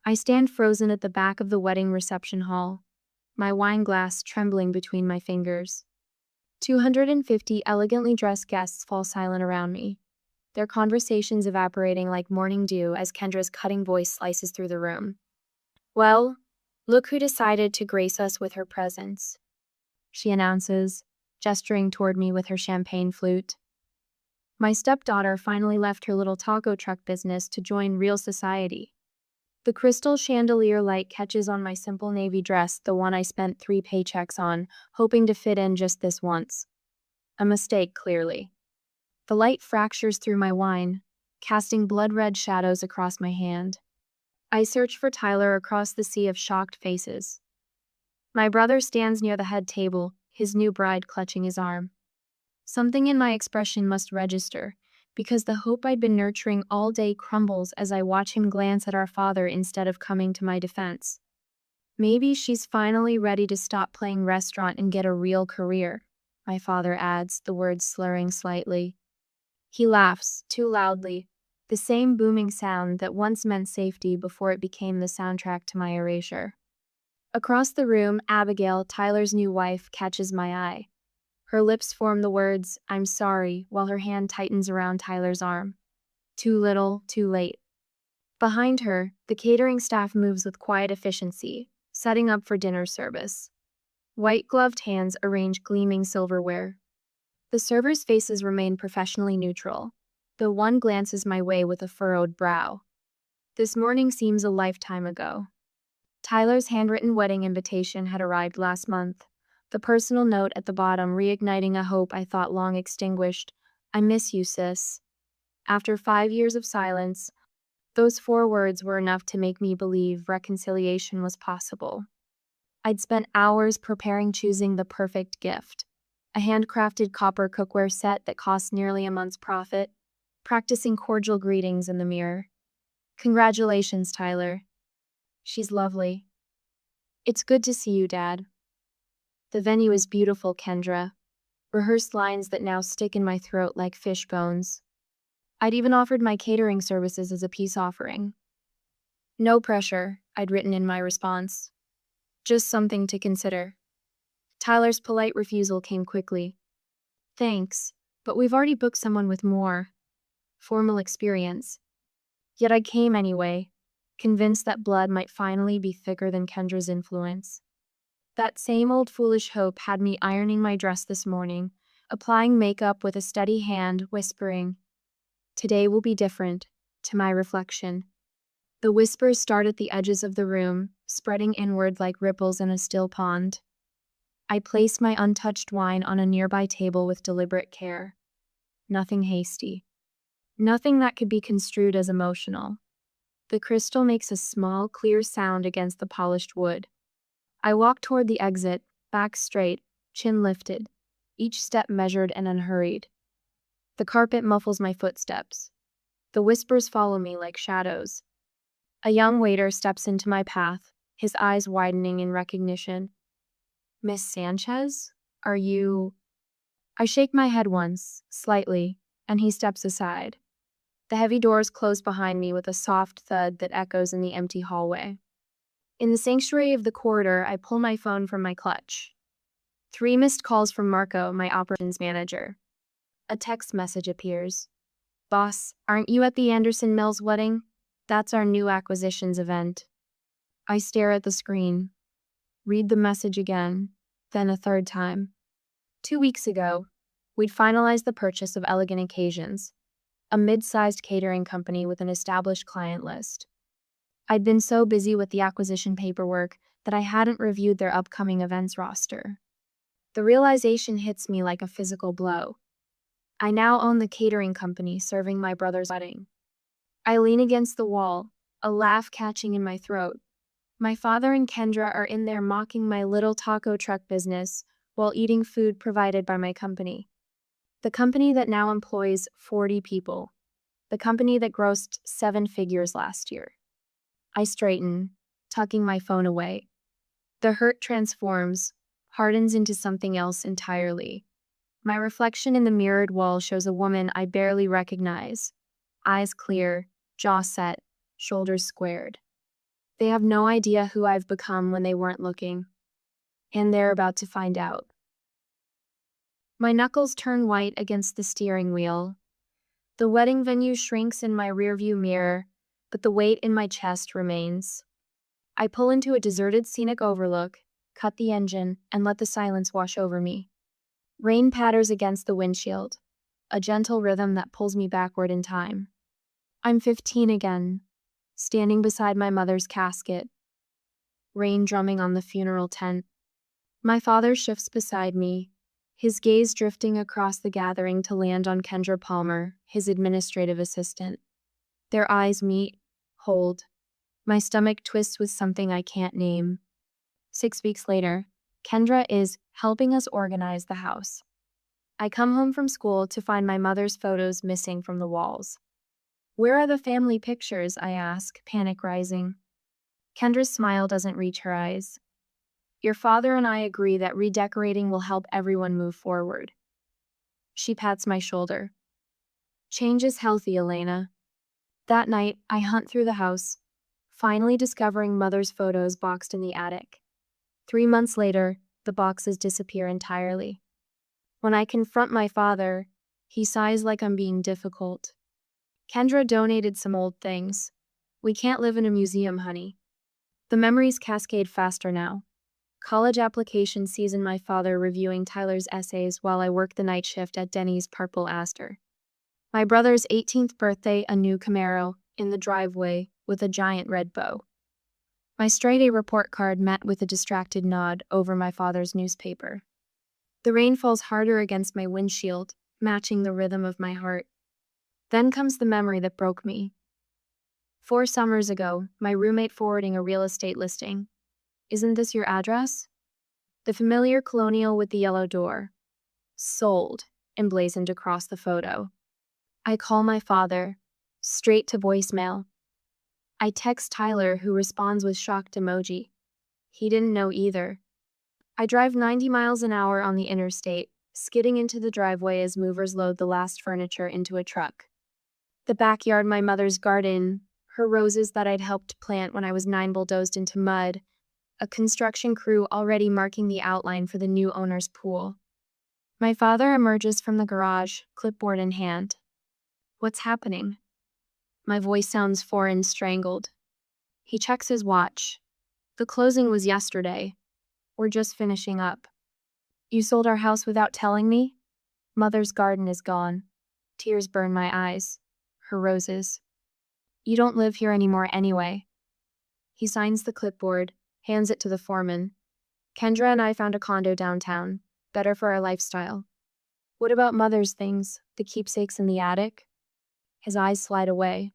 I stand frozen at the back of the wedding reception hall, my wine glass trembling between my fingers. 250 elegantly dressed guests fall silent around me, their conversations evaporating like morning dew as Kendra's cutting voice slices through the room. "Well, look who decided to grace us with her presence," she announces, gesturing toward me with her champagne flute. My stepdaughter finally left her little taco truck business to join real society. The crystal chandelier light catches on my simple navy dress, the one I spent 3 paychecks on, hoping to fit in just this once. A mistake, clearly. The light fractures through my wine, casting blood-red shadows across my hand. I search for Tyler across the sea of shocked faces. My brother stands near the head table, his new bride clutching his arm. Something in my expression must register, because the hope I'd been nurturing all day crumbles as I watch him glance at our father instead of coming to my defense. Maybe she's finally ready to stop playing restaurant and get a real career, my father adds, the words slurring slightly. He laughs, too loudly, the same booming sound that once meant safety before it became the soundtrack to my erasure. Across the room, Abigail, Tyler's new wife, catches my eye. Her lips form the words, "I'm sorry," while her hand tightens around Tyler's arm. Too little, too late. Behind her, the catering staff moves with quiet efficiency, setting up for dinner service. White-gloved hands arrange gleaming silverware. The servers' faces remain professionally neutral, though one glances my way with a furrowed brow. This morning seems a lifetime ago. Tyler's handwritten wedding invitation had arrived last month, the personal note at the bottom reigniting a hope I thought long extinguished. "I miss you, sis." After 5 years of silence, those 4 words were enough to make me believe reconciliation was possible. I'd spent hours preparing, choosing the perfect gift. A handcrafted copper cookware set that cost nearly a month's profit, practicing cordial greetings in the mirror. "Congratulations, Tyler." "She's lovely." "It's good to see you, Dad." "The venue is beautiful, Kendra." Rehearsed lines that now stick in my throat like fish bones. I'd even offered my catering services as a peace offering. "No pressure," I'd written in my response. "Just something to consider." Tyler's polite refusal came quickly. "Thanks, but we've already booked someone with more formal experience." Yet I came anyway, convinced that blood might finally be thicker than Kendra's influence. That same old foolish hope had me ironing my dress this morning, applying makeup with a steady hand, whispering, "Today will be different," to my reflection. The whispers start at the edges of the room, spreading inward like ripples in a still pond. I place my untouched wine on a nearby table with deliberate care. Nothing hasty. Nothing that could be construed as emotional. The crystal makes a small, clear sound against the polished wood. I walk toward the exit, back straight, chin lifted, each step measured and unhurried. The carpet muffles my footsteps. The whispers follow me like shadows. A young waiter steps into my path, his eyes widening in recognition. "Miss Sanchez? Are you—" I shake my head once, slightly, and he steps aside. The heavy doors close behind me with a soft thud that echoes in the empty hallway. In the sanctuary of the corridor, I pull my phone from my clutch. 3 missed calls from Marco, my operations manager. A text message appears. "Boss, aren't you at the Anderson Mills wedding? That's our new acquisitions event." I stare at the screen. Read the message again, then a third time. 2 weeks ago, we'd finalized the purchase of Elegant Occasions, a mid-sized catering company with an established client list. I'd been so busy with the acquisition paperwork that I hadn't reviewed their upcoming events roster. The realization hits me like a physical blow. I now own the catering company serving my brother's wedding. I lean against the wall, a laugh catching in my throat. My father and Kendra are in there mocking my little taco truck business while eating food provided by my company. The company that now employs 40 people. The company that grossed 7 figures last year. I straighten, tucking my phone away. The hurt transforms, hardens into something else entirely. My reflection in the mirrored wall shows a woman I barely recognize. Eyes clear, jaw set, shoulders squared. They have no idea who I've become when they weren't looking. And they're about to find out. My knuckles turn white against the steering wheel. The wedding venue shrinks in my rearview mirror, but the weight in my chest remains. I pull into a deserted scenic overlook, cut the engine, and let the silence wash over me. Rain patters against the windshield, a gentle rhythm that pulls me backward in time. I'm 15 again, standing beside my mother's casket, rain drumming on the funeral tent. My father shifts beside me, his gaze drifting across the gathering to land on Kendra Palmer, his administrative assistant. Their eyes meet, hold. My stomach twists with something I can't name. 6 weeks later, Kendra is helping us organize the house. I come home from school to find my mother's photos missing from the walls. "Where are the family pictures?" I ask, panic rising. Kendra's smile doesn't reach her eyes. "Your father and I agree that redecorating will help everyone move forward." She pats my shoulder. "Change is healthy, Elena." That night, I hunt through the house, finally discovering Mother's photos boxed in the attic. 3 months later, the boxes disappear entirely. When I confront my father, he sighs like I'm being difficult. "Kendra donated some old things. We can't live in a museum, honey." The memories cascade faster now. College application season, my father reviewing Tyler's essays while I work the night shift at Denny's Purple Aster. My brother's 18th birthday, a new Camaro, in the driveway with a giant red bow. My straight-A report card met with a distracted nod over my father's newspaper. The rain falls harder against my windshield, matching the rhythm of my heart. Then comes the memory that broke me. 4 summers ago, my roommate forwarding a real estate listing. "Isn't this your address?" The familiar colonial with the yellow door. "Sold," emblazoned across the photo. I call my father, straight to voicemail. I text Tyler, who responds with shocked emoji. He didn't know either. I drive 90 miles an hour on the interstate, skidding into the driveway as movers load the last furniture into a truck. The backyard, my mother's garden, her roses that I'd helped plant when I was 9 bulldozed into mud, a construction crew already marking the outline for the new owner's pool. My father emerges from the garage, clipboard in hand. "What's happening?" My voice sounds foreign, strangled. He checks his watch. "The closing was yesterday. We're just finishing up." "You sold our house without telling me?" Mother's garden is gone. Tears burn my eyes. Her roses. "You don't live here anymore anyway." He signs the clipboard, hands it to the foreman. "Kendra and I found a condo downtown. Better for our lifestyle." "What about Mother's things, the keepsakes in the attic?" His eyes slide away.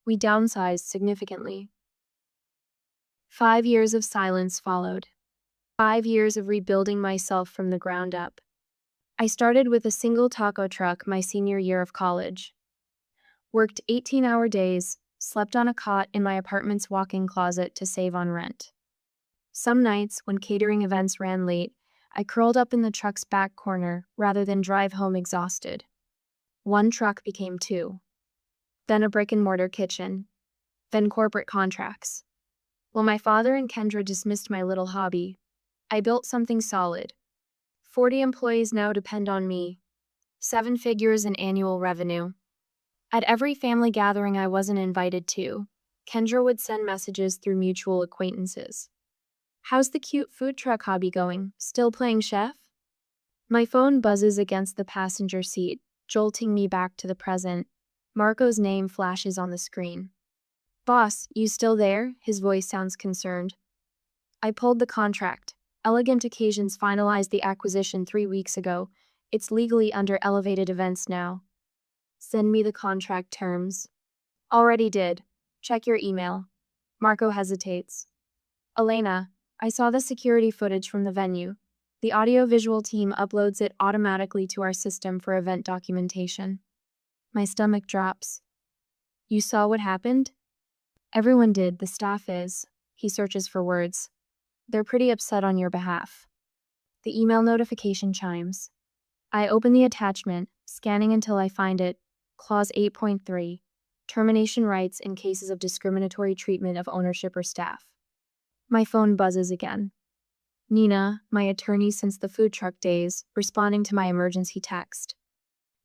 "We downsized significantly." 5 years of silence followed. 5 years of rebuilding myself from the ground up. I started with a single taco truck my senior year of college. Worked 18-hour days, slept on a cot in my apartment's walk-in closet to save on rent. Some nights, when catering events ran late, I curled up in the truck's back corner rather than drive home exhausted. 1 truck became 2. Then a brick-and-mortar kitchen. Then corporate contracts. While my father and Kendra dismissed my little hobby, I built something solid. 40 employees now depend on me. 7 figures in annual revenue. At every family gathering I wasn't invited to, Kendra would send messages through mutual acquaintances. "How's the cute food truck hobby going? Still playing chef?" My phone buzzes against the passenger seat, jolting me back to the present. Marco's name flashes on the screen. "Boss, you still there?" His voice sounds concerned. I pulled the contract. Elegant Occasions finalized the acquisition 3 weeks ago. It's legally under Elevated Events now. "Send me the contract terms." "Already did. Check your email." Marco hesitates. "Elena, I saw the security footage from the venue. The audio-visual team uploads it automatically to our system for event documentation." My stomach drops. "You saw what happened?" "Everyone did, the staff is." He searches for words. "They're pretty upset on your behalf." The email notification chimes. I open the attachment, scanning until I find it. Clause 8.3. Termination rights in cases of discriminatory treatment of ownership or staff. My phone buzzes again. Nina, my attorney since the food truck days, responding to my emergency text.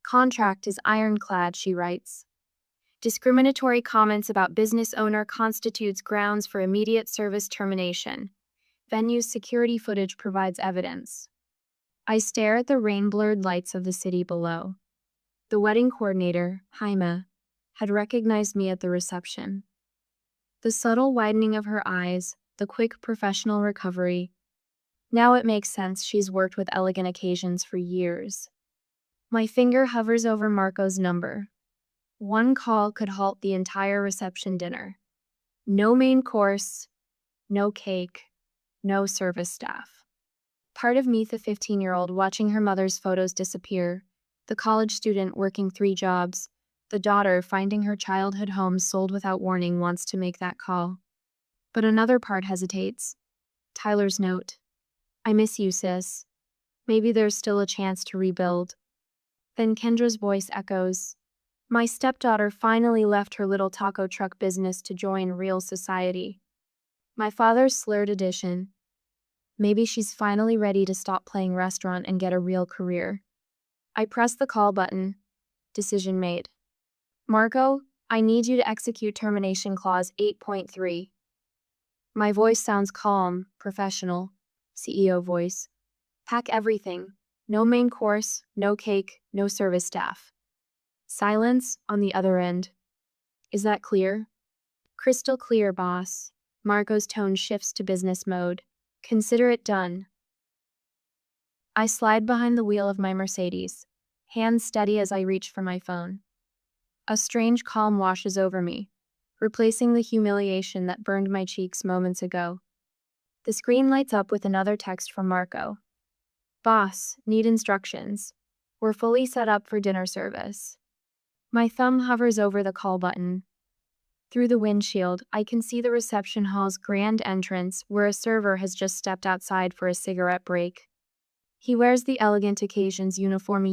Contract is ironclad, she writes. Discriminatory comments about business owner constitutes grounds for immediate service termination. Venue's security footage provides evidence. I stare at the rain-blurred lights of the city below. The wedding coordinator, Jaime, had recognized me at the reception. The subtle widening of her eyes, the quick professional recovery. Now it makes sense she's worked with elegant occasions for years. My finger hovers over Marco's number. One call could halt the entire reception dinner. No main course, no cake, no service staff. Part of me, the 15-year-old watching her mother's photos disappear, the college student working 3 jobs, the daughter finding her childhood home sold without warning, wants to make that call. But another part hesitates. Tyler's note. I miss you, sis. Maybe there's still a chance to rebuild. Then Kendra's voice echoes. My stepdaughter finally left her little taco truck business to join real society. My father's slurred addition. Maybe she's finally ready to stop playing restaurant and get a real career. I press the call button. Decision made. Marco, I need you to execute termination clause 8.3. My voice sounds calm, professional. CEO voice. Pack everything. No main course, no cake, no service staff. Silence on the other end. Is that clear? Crystal clear, boss. Marco's tone shifts to business mode. Consider it done. I slide behind the wheel of my Mercedes, hands steady as I reach for my phone. A strange calm washes over me, replacing the humiliation that burned my cheeks moments ago. The screen lights up with another text from Marco. Boss, need instructions. We're fully set up for dinner service. My thumb hovers over the call button. Through the windshield, I can see the reception hall's grand entrance where a server has just stepped outside for a cigarette break. He wears the elegant occasions uniform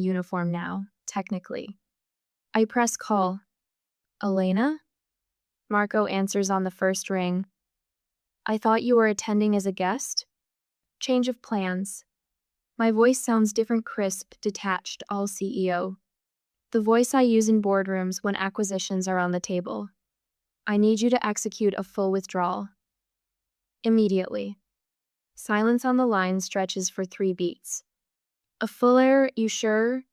now, technically. I press call. Elena? Marco answers on the first ring. I thought you were attending as a guest? Change of plans. My voice sounds different, crisp, detached, all CEO. The voice I use in boardrooms when acquisitions are on the table. I need you to execute a full withdrawal. Immediately. Silence on the line stretches for 3 beats. A fuller, you sure?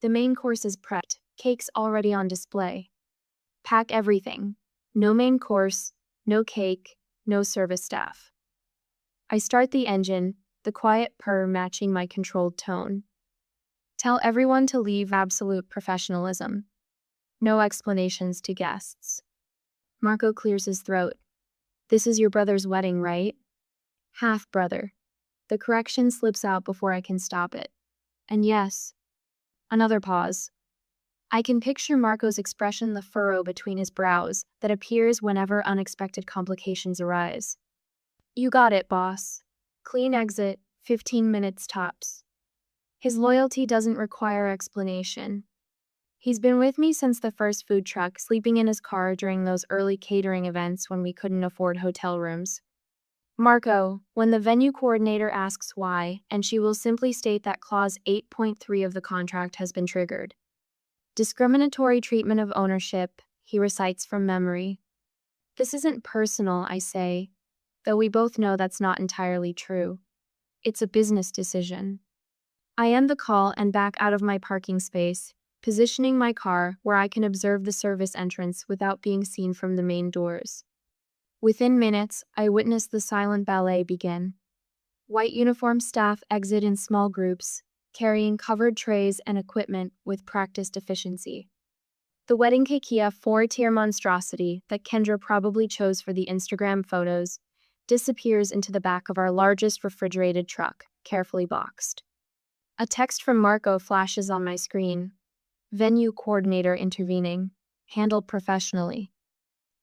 The main course is prepped, cake's already on display. Pack everything. No main course, no cake, no service staff. I start the engine, the quiet purr matching my controlled tone. Tell everyone to leave, absolute professionalism. No explanations to guests. Marco clears his throat. This is your brother's wedding, right? Half-brother. The correction slips out before I can stop it. And yes. Another pause. I can picture Marco's expression, the furrow between his brows that appears whenever unexpected complications arise. You got it, boss. Clean exit, 15 minutes tops. His loyalty doesn't require explanation. He's been with me since the first food truck, sleeping in his car during those early catering events when we couldn't afford hotel rooms. Marco, when the venue coordinator asks why, and she will simply state that clause 8.3 of the contract has been triggered. Discriminatory treatment of ownership, he recites from memory. This isn't personal, I say, though we both know that's not entirely true. It's a business decision. I end the call and back out of my parking space, positioning my car where I can observe the service entrance without being seen from the main doors. Within minutes, I witness the silent ballet begin. White uniformed staff exit in small groups, carrying covered trays and equipment with practiced efficiency. The wedding kekia 4-tier monstrosity that Kendra probably chose for the Instagram photos disappears into the back of our largest refrigerated truck, carefully boxed. A text from Marco flashes on my screen. Venue coordinator intervening. Handled professionally.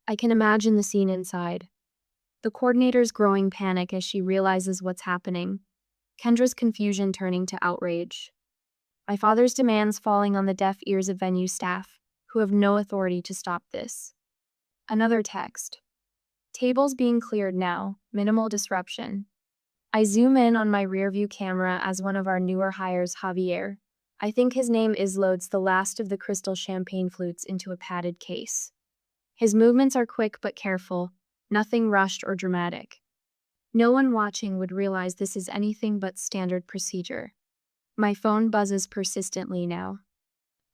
I can imagine the scene inside. The coordinator's growing panic as she realizes what's happening. Kendra's confusion turning to outrage. My father's demands falling on the deaf ears of venue staff, who have no authority to stop this. Another text. Tables being cleared now, minimal disruption. I zoom in on my rearview camera as one of our newer hires, Javier. I think his name is, loads the last of the crystal champagne flutes into a padded case. His movements are quick but careful, nothing rushed or dramatic. No one watching would realize this is anything but standard procedure. My phone buzzes persistently now.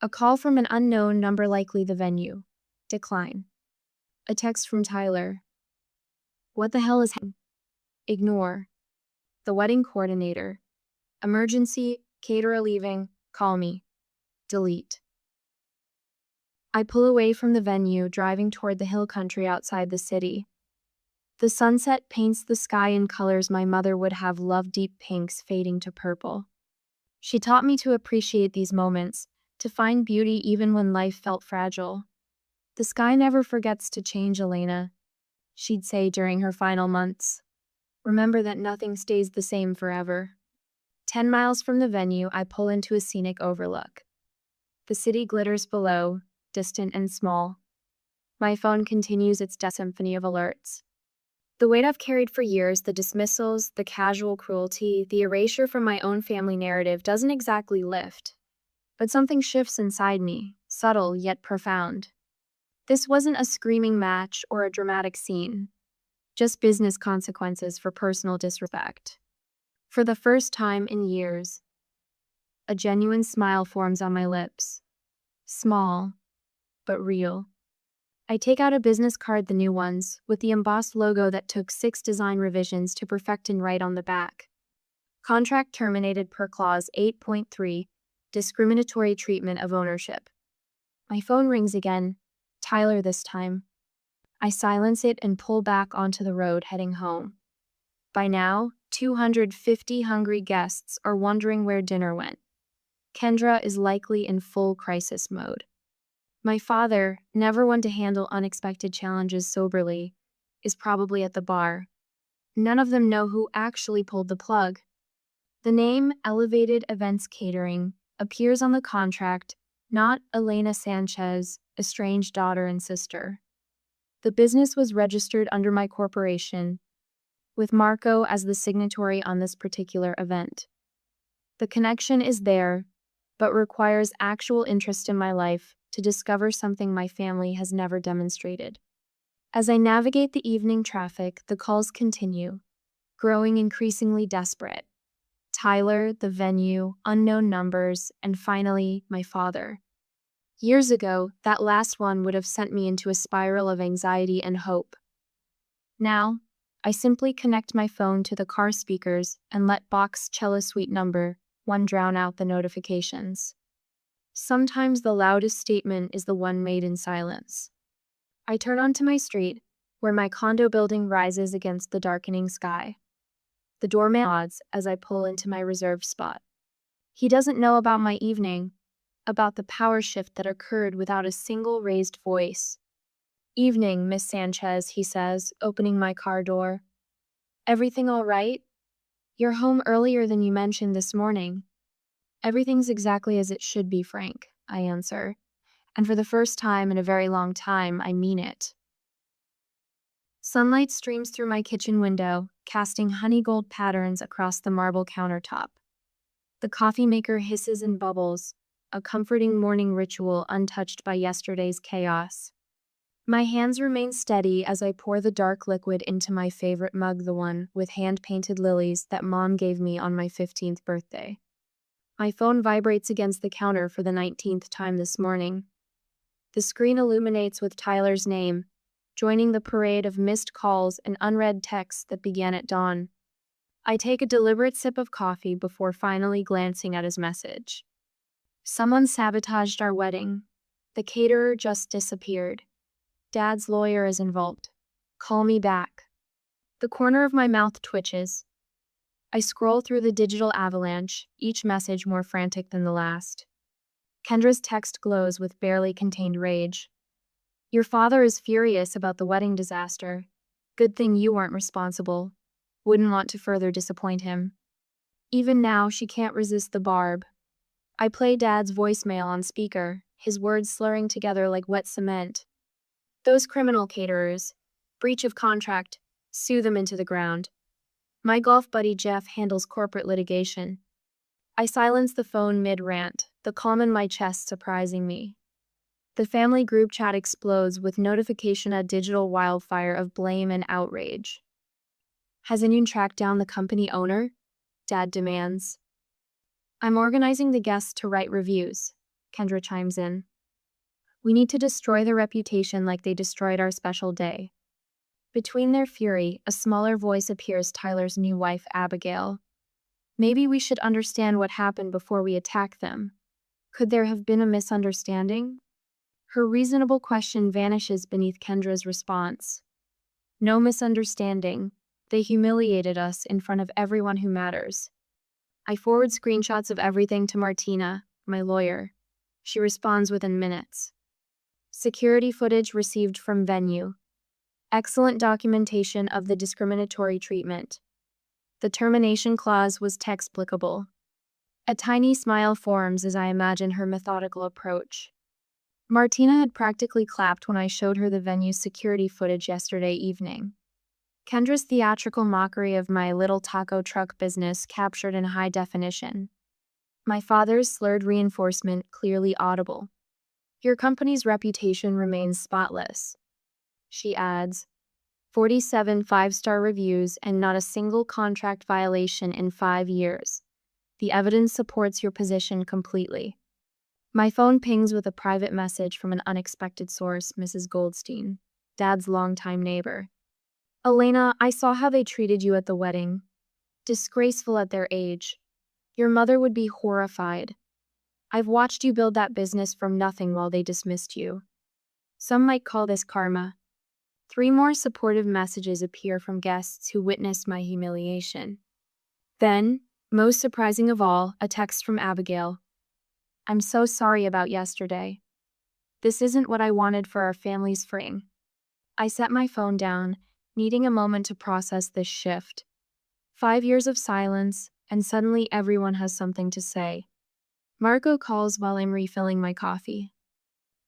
A call from an unknown number, likely the venue. Decline. A text from Tyler. What the hell is happening? Ignore. The wedding coordinator. Emergency, caterer leaving, call me. Delete. I pull away from the venue, driving toward the hill country outside the city. The sunset paints the sky in colors my mother would have loved, deep pinks fading to purple. She taught me to appreciate these moments, to find beauty even when life felt fragile. The sky never forgets to change, Elena, she'd say during her final months. Remember that nothing stays the same forever. 10 miles from the venue, I pull into a scenic overlook. The city glitters below, distant and small. My phone continues its symphony of alerts. The weight I've carried for years, the dismissals, the casual cruelty, the erasure from my own family narrative doesn't exactly lift. But something shifts inside me, subtle yet profound. This wasn't a screaming match or a dramatic scene, just business consequences for personal disrespect. For the first time in years, a genuine smile forms on my lips. Small, but real. I take out a business card, the new ones, with the embossed logo that took 6 design revisions to perfect, and write on the back. Contract terminated per clause 8.3, discriminatory treatment of ownership. My phone rings again, Tyler this time. I silence it and pull back onto the road, heading home. By now, 250 hungry guests are wondering where dinner went. Kendra is likely in full crisis mode. My father, never one to handle unexpected challenges soberly, is probably at the bar. None of them know who actually pulled the plug. The name Elevated Events Catering appears on the contract, not Elena Sanchez, estranged daughter and sister. The business was registered under my corporation, with Marco as the signatory on this particular event. The connection is there, but requires actual interest in my life to discover something my family has never demonstrated. As I navigate the evening traffic, the calls continue, growing increasingly desperate. Tyler, the venue, unknown numbers, and finally, my father. Years ago, that last one would have sent me into a spiral of anxiety and hope. Now, I simply connect my phone to the car speakers and let box cello suite number 1 drown out the notifications. Sometimes the loudest statement is the one made in silence. I turn onto my street, where my condo building rises against the darkening sky. The doorman nods as I pull into my reserved spot. He doesn't know about my evening, about the power shift that occurred without a single raised voice. "Evening, Miss Sanchez," he says, opening my car door. "Everything all right? You're home earlier than you mentioned this morning." "Everything's exactly as it should be, Frank," I answer. And for the first time in a very long time, I mean it. Sunlight streams through my kitchen window, casting honey gold patterns across the marble countertop. The coffee maker hisses and bubbles, a comforting morning ritual untouched by yesterday's chaos. My hands remain steady as I pour the dark liquid into my favorite mug, the one with hand-painted lilies that Mom gave me on my 15th birthday. My phone vibrates against the counter for the 19th time this morning. The screen illuminates with Tyler's name, joining the parade of missed calls and unread texts that began at dawn. I take a deliberate sip of coffee before finally glancing at his message. "Someone sabotaged our wedding. The caterer just disappeared. Dad's lawyer is involved. Call me back." The corner of my mouth twitches. I scroll through the digital avalanche, each message more frantic than the last. Kendra's text glows with barely contained rage. "Your father is furious about the wedding disaster. Good thing you weren't responsible. Wouldn't want to further disappoint him." Even now, she can't resist the barb. I play Dad's voicemail on speaker, his words slurring together like wet cement. Those criminal caterers. Breach of contract. Sue them into the ground. My golf buddy Jeff handles corporate litigation. I silence the phone mid-rant, the calm in my chest surprising me. The family group chat explodes with notification a digital wildfire of blame and outrage. Has anyone tracked down the company owner? Dad demands. I'm organizing the guests to write reviews, Kendra chimes in. We need to destroy their reputation like they destroyed our special day. Between their fury, a smaller voice appears, Tyler's new wife, Abigail. Maybe we should understand what happened before we attack them. Could there have been a misunderstanding? Her reasonable question vanishes beneath Kendra's response. No misunderstanding. They humiliated us in front of everyone who matters. I forward screenshots of everything to Martina, my lawyer. She responds within minutes. Security footage received from venue. Excellent documentation of the discriminatory treatment. The termination clause was textbookable. A tiny smile forms as I imagine her methodical approach. Martina had practically clapped when I showed her the venue's security footage yesterday evening. Kendra's theatrical mockery of my little taco truck business captured in high definition. My father's slurred reinforcement clearly audible. Your company's reputation remains spotless. She adds, 47 five-star reviews and not a single contract violation in 5 years. The evidence supports your position completely. My phone pings with a private message from an unexpected source, Mrs. Goldstein, Dad's longtime neighbor. Elena, I saw how they treated you at the wedding. Disgraceful at their age. Your mother would be horrified. I've watched you build that business from nothing while they dismissed you. Some might call this karma. 3 more supportive messages appear from guests who witnessed my humiliation. Then, most surprising of all, a text from Abigail. I'm so sorry about yesterday. This isn't what I wanted for our family's frame. I set my phone down, needing a moment to process this shift. 5 years of silence, and suddenly everyone has something to say. Marco calls while I'm refilling my coffee.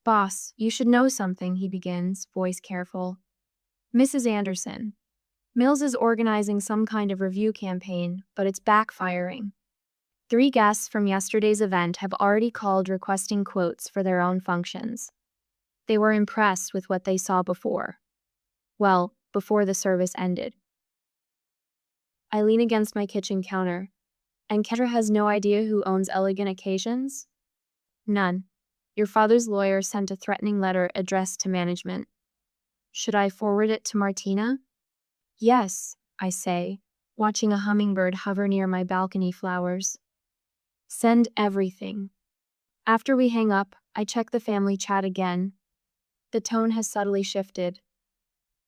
Boss, you should know something, he begins, voice careful. Mrs. Anderson. Mills is organizing some kind of review campaign, but it's backfiring. 3 guests from yesterday's event have already called requesting quotes for their own functions. They were impressed with what they saw before. Well, before the service ended. I lean against my kitchen counter. And Kendra has no idea who owns Elegant Occasions? None. Your father's lawyer sent a threatening letter addressed to management. Should I forward it to Martina? Yes, I say, watching a hummingbird hover near my balcony flowers. Send everything. After we hang up, I check the family chat again. The tone has subtly shifted.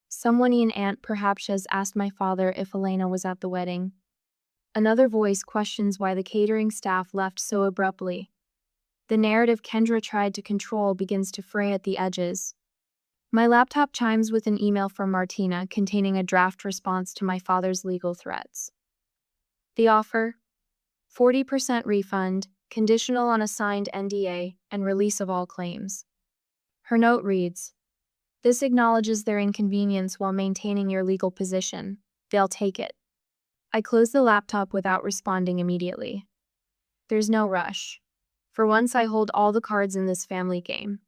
Someone in aunt perhaps has asked my father if Elena was at the wedding. Another voice questions why the catering staff left so abruptly. The narrative Kendra tried to control begins to fray at the edges. My laptop chimes with an email from Martina containing a draft response to my father's legal threats. The offer: 40% refund, conditional on a signed NDA, and release of all claims. Her note reads, "This acknowledges their inconvenience while maintaining your legal position. They'll take it." I close the laptop without responding immediately. There's no rush. For once, I hold all the cards in this family game.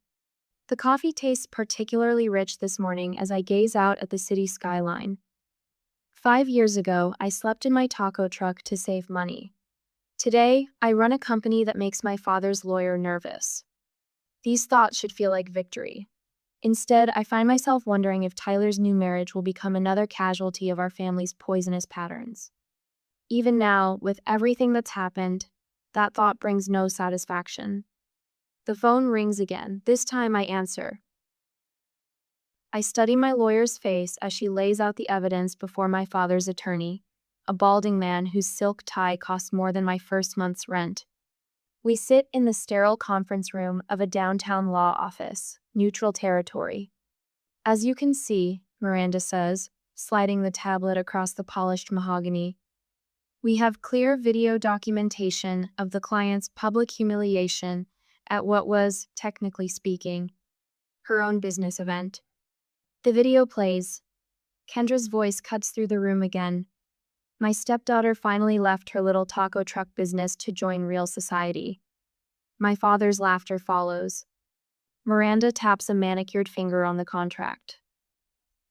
The coffee tastes particularly rich this morning as I gaze out at the city skyline. 5 years ago, I slept in my taco truck to save money. Today, I run a company that makes my father's lawyer nervous. These thoughts should feel like victory. Instead, I find myself wondering if Tyler's new marriage will become another casualty of our family's poisonous patterns. Even now, with everything that's happened, that thought brings no satisfaction. The phone rings again. This time I answer. I study my lawyer's face as she lays out the evidence before my father's attorney, a balding man whose silk tie cost more than my first month's rent. We sit in the sterile conference room of a downtown law office, neutral territory. As you can see, Miranda says, sliding the tablet across the polished mahogany, we have clear video documentation of the client's public humiliation at what was, technically speaking, her own business event. The video plays. Kendra's voice cuts through the room again. My stepdaughter finally left her little taco truck business to join real society. My father's laughter follows. Miranda taps a manicured finger on the contract.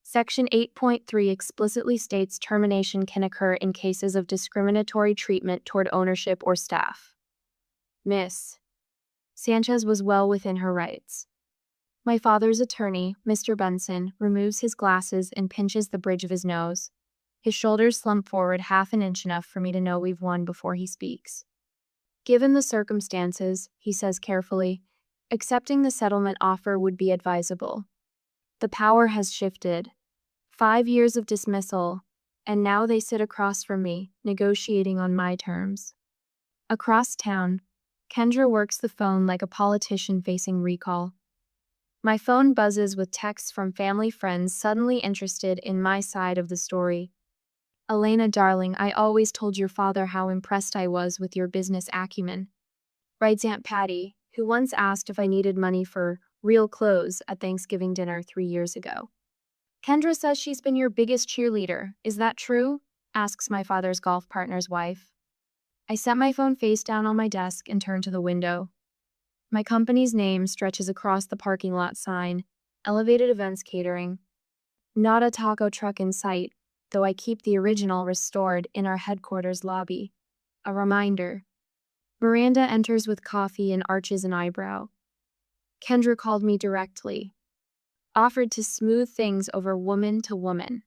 Section 8.3 explicitly states termination can occur in cases of discriminatory treatment toward ownership or staff. Miss Sanchez was well within her rights. My father's attorney, Mr. Benson, removes his glasses and pinches the bridge of his nose. His shoulders slump forward half an inch, enough for me to know we've won before he speaks. Given the circumstances, he says carefully, accepting the settlement offer would be advisable. The power has shifted. 5 years of dismissal, and now they sit across from me, negotiating on my terms. Across town, Kendra works the phone like a politician facing recall. My phone buzzes with texts from family friends suddenly interested in my side of the story. Elena, darling, I always told your father how impressed I was with your business acumen, writes Aunt Patty, who once asked if I needed money for real clothes at Thanksgiving dinner 3 years ago. Kendra says she's been your biggest cheerleader. Is that true? Asks my father's golf partner's wife. I set my phone face down on my desk and turn to the window. My company's name stretches across the parking lot sign, Elevated Events Catering. Not a taco truck in sight, though I keep the original restored in our headquarters lobby. A reminder. Miranda enters with coffee and arches an eyebrow. Kendra called me directly. Offered to smooth things over woman to woman.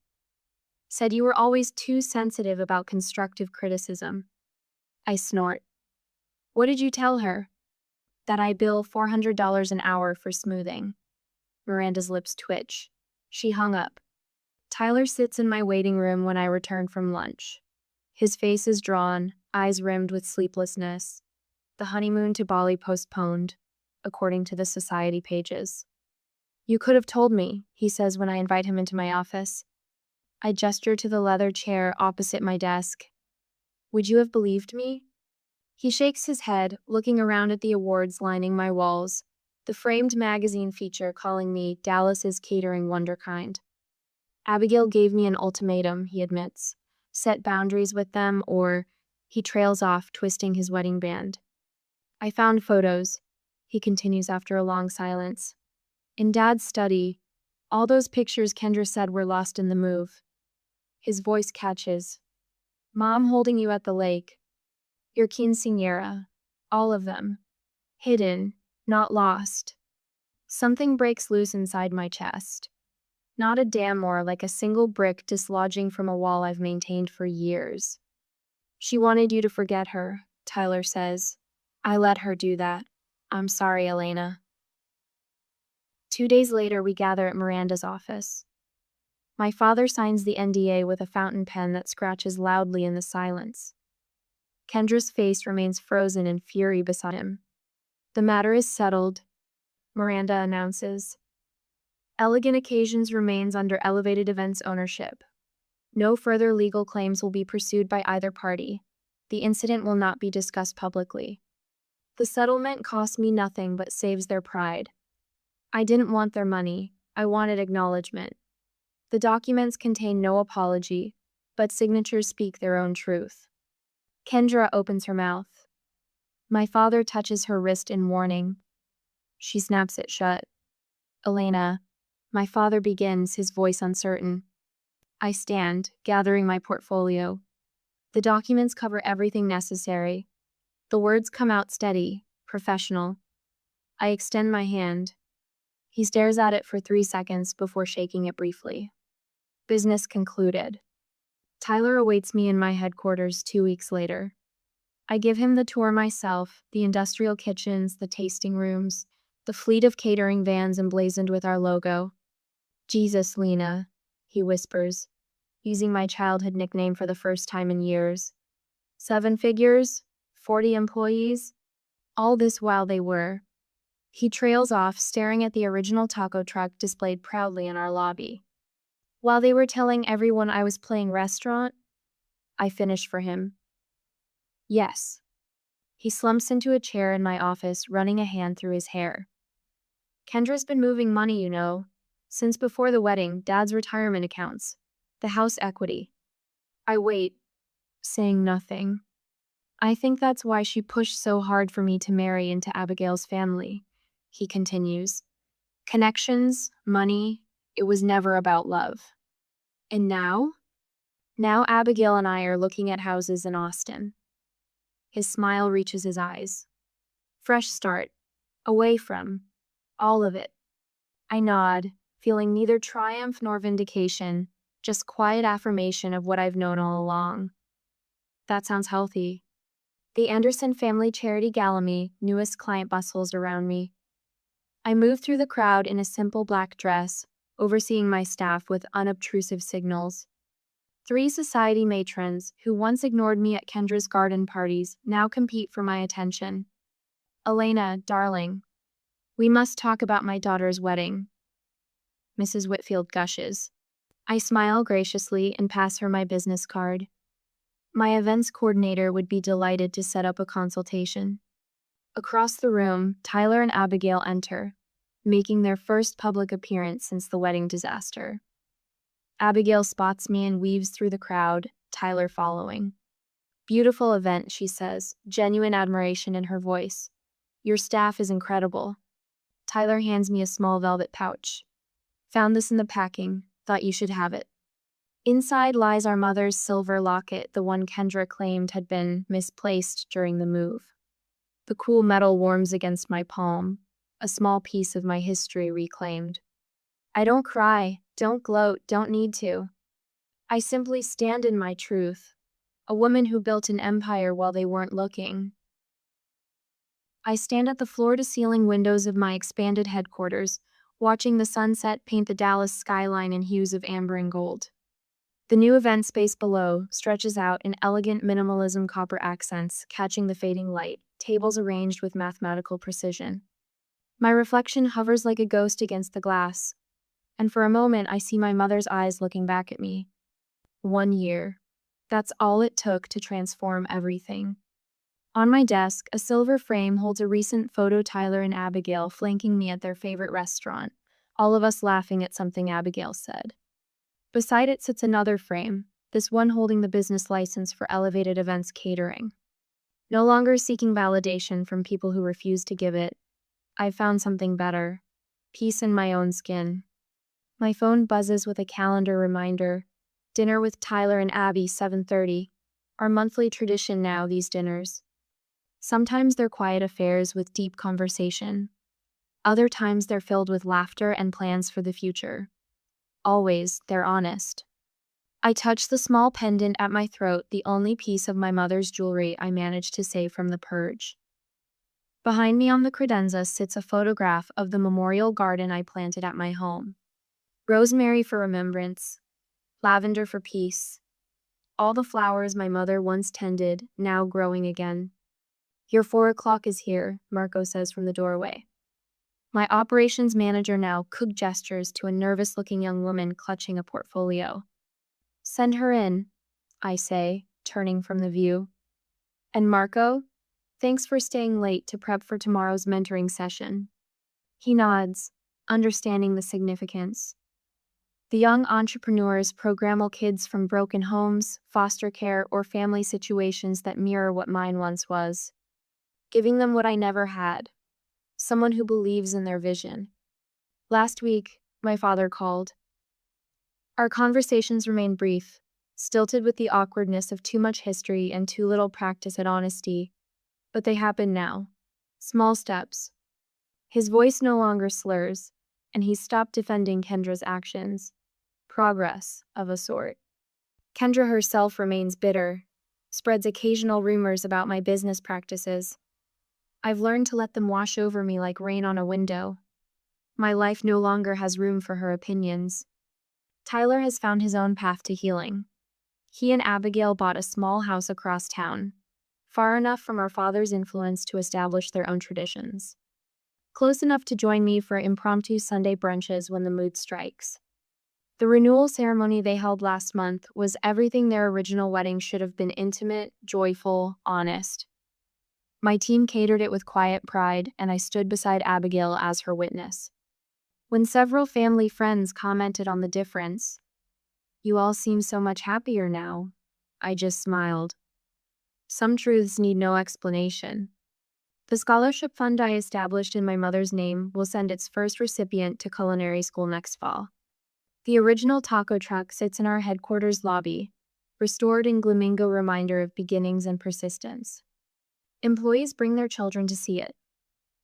Said you were always too sensitive about constructive criticism. I snort. What did you tell her? That I bill $400 an hour for smoothing. Miranda's lips twitch. She hung up. Tyler sits in my waiting room when I return from lunch. His face is drawn, eyes rimmed with sleeplessness. The honeymoon to Bali postponed, according to the society pages. You could have told me, he says when I invite him into my office. I gesture to the leather chair opposite my desk. Would you have believed me? He shakes his head, looking around at the awards lining my walls, the framed magazine feature calling me Dallas's catering wonderkind. Abigail gave me an ultimatum, he admits. Set boundaries with them, or he trails off, twisting his wedding band. I found photos, he continues after a long silence. In Dad's study, all those pictures Kendra said were lost in the move. His voice catches. Mom holding you at the lake. Your quinceañera. All of them. Hidden, not lost. Something breaks loose inside my chest. Not a dam, more like a single brick dislodging from a wall I've maintained for years. She wanted you to forget her, Tyler says. I let her do that. I'm sorry, Elena. 2 days later, we gather at Miranda's office. My father signs the NDA with a fountain pen that scratches loudly in the silence. Kendra's face remains frozen in fury beside him. The matter is settled, Miranda announces. Elegant Occasions remains under Elevated Events ownership. No further legal claims will be pursued by either party. The incident will not be discussed publicly. The settlement costs me nothing but saves their pride. I didn't want their money. I wanted acknowledgement. The documents contain no apology, but signatures speak their own truth. Kendra opens her mouth. My father touches her wrist in warning. She snaps it shut. Elena, my father begins, his voice uncertain. I stand, gathering my portfolio. The documents cover everything necessary. The words come out steady, professional. I extend my hand. He stares at it for 3 seconds before shaking it briefly. Business concluded. Tyler awaits me in my headquarters 2 weeks later. I give him the tour myself, the industrial kitchens, the tasting rooms, the fleet of catering vans emblazoned with our logo. Jesus, Lena, he whispers, using my childhood nickname for the first time in years. 7 figures, 40 employees, all this while they were. He trails off, staring at the original taco truck displayed proudly in our lobby. While they were telling everyone I was playing restaurant, I finished for him. Yes. He slumps into a chair in my office, running a hand through his hair. Kendra's been moving money, since before the wedding, Dad's retirement accounts, the house equity. I wait, saying nothing. I think that's why she pushed so hard for me to marry into Abigail's family, he continues. Connections, money, it was never about love. And now? Now Abigail and I are looking at houses in Austin. His smile reaches his eyes. Fresh start. Away from all of it. I nod, feeling neither triumph nor vindication, just quiet affirmation of what I've known all along. That sounds healthy. The Anderson Family Charity Gallery, newest client, bustles around me. I move through the crowd in a simple black dress, overseeing my staff with unobtrusive signals. 3 society matrons, who once ignored me at Kendra's garden parties, now compete for my attention. Elena, darling, we must talk about my daughter's wedding. Mrs. Whitfield gushes. I smile graciously and pass her my business card. My events coordinator would be delighted to set up a consultation. Across the room, Tyler and Abigail enter, making their first public appearance since the wedding disaster. Abigail spots me and weaves through the crowd, Tyler following. Beautiful event, she says, genuine admiration in her voice. Your staff is incredible. Tyler hands me a small velvet pouch. Found this in the packing, thought you should have it. Inside lies our mother's silver locket, the one Kendra claimed had been misplaced during the move. The cool metal warms against my palm, a small piece of my history reclaimed. I don't cry, don't gloat, don't need to. I simply stand in my truth, a woman who built an empire while they weren't looking. I stand at the floor-to-ceiling windows of my expanded headquarters, watching the sunset paint the Dallas skyline in hues of amber and gold. The new event space below stretches out in elegant minimalism copper accents, catching the fading light, tables arranged with mathematical precision. My reflection hovers like a ghost against the glass, and for a moment I see my mother's eyes looking back at me. 1 year. That's all it took to transform everything. On my desk, a silver frame holds a recent photo, Tyler and Abigail flanking me at their favorite restaurant, all of us laughing at something Abigail said. Beside it sits another frame, this one holding the business license for Elevated Events Catering. No longer seeking validation from people who refuse to give it, I've found something better. Peace in my own skin. My phone buzzes with a calendar reminder. Dinner with Tyler and Abby, 7:30. Our monthly tradition now, these dinners. Sometimes they're quiet affairs with deep conversation. Other times they're filled with laughter and plans for the future. Always, they're honest. I touch the small pendant at my throat, the only piece of my mother's jewelry I managed to save from the purge. Behind me on the credenza sits a photograph of the memorial garden I planted at my home. Rosemary for remembrance, lavender for peace. All the flowers my mother once tended, now growing again. Your 4 o'clock is here, Marco says from the doorway. My operations manager now cook gestures to a nervous-looking young woman clutching a portfolio. Send her in, I say, turning from the view. And Marco, thanks for staying late to prep for tomorrow's mentoring session. He nods, understanding the significance. The young entrepreneurs program kids from broken homes, foster care, or family situations that mirror what mine once was. Giving them what I never had. Someone who believes in their vision. Last week, my father called. Our conversations remained brief, stilted with the awkwardness of too much history and too little practice at honesty. But they happen now. Small steps. His voice no longer slurs, and he's stopped defending Kendra's actions. Progress, of a sort. Kendra herself remains bitter, spreads occasional rumors about my business practices. I've learned to let them wash over me like rain on a window. My life no longer has room for her opinions. Tyler has found his own path to healing. He and Abigail bought a small house across town, far enough from our father's influence to establish their own traditions. Close enough to join me for impromptu Sunday brunches when the mood strikes. The renewal ceremony they held last month was everything their original wedding should have been: intimate, joyful, honest. My team catered it with quiet pride, and I stood beside Abigail as her witness. When several family friends commented on the difference, "You all seem so much happier now," I just smiled. Some truths need no explanation. The scholarship fund I established in my mother's name will send its first recipient to culinary school next fall. The original taco truck sits in our headquarters lobby, restored in Glamingo, reminder of beginnings and persistence. Employees bring their children to see it.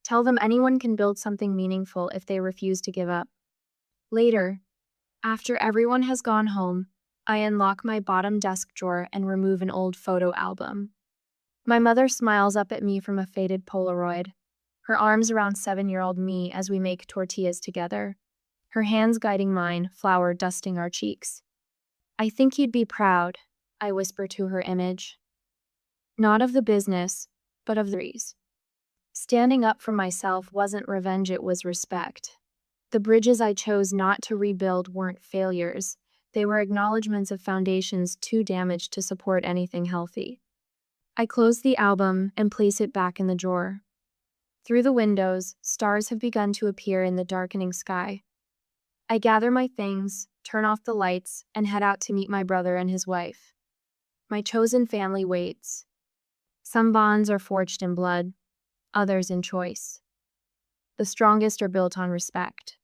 Tell them anyone can build something meaningful if they refuse to give up. Later, after everyone has gone home, I unlock my bottom desk drawer and remove an old photo album. My mother smiles up at me from a faded Polaroid, her arms around 7-year-old me as we make tortillas together, her hands guiding mine, flour dusting our cheeks. "I think you'd be proud," I whisper to her image. Not of the business, but of the trees. Standing up for myself wasn't revenge, it was respect. The bridges I chose not to rebuild weren't failures. They were acknowledgments of foundations too damaged to support anything healthy. I close the album and place it back in the drawer. Through the windows, stars have begun to appear in the darkening sky. I gather my things, turn off the lights, and head out to meet my brother and his wife. My chosen family waits. Some bonds are forged in blood, others in choice. The strongest are built on respect.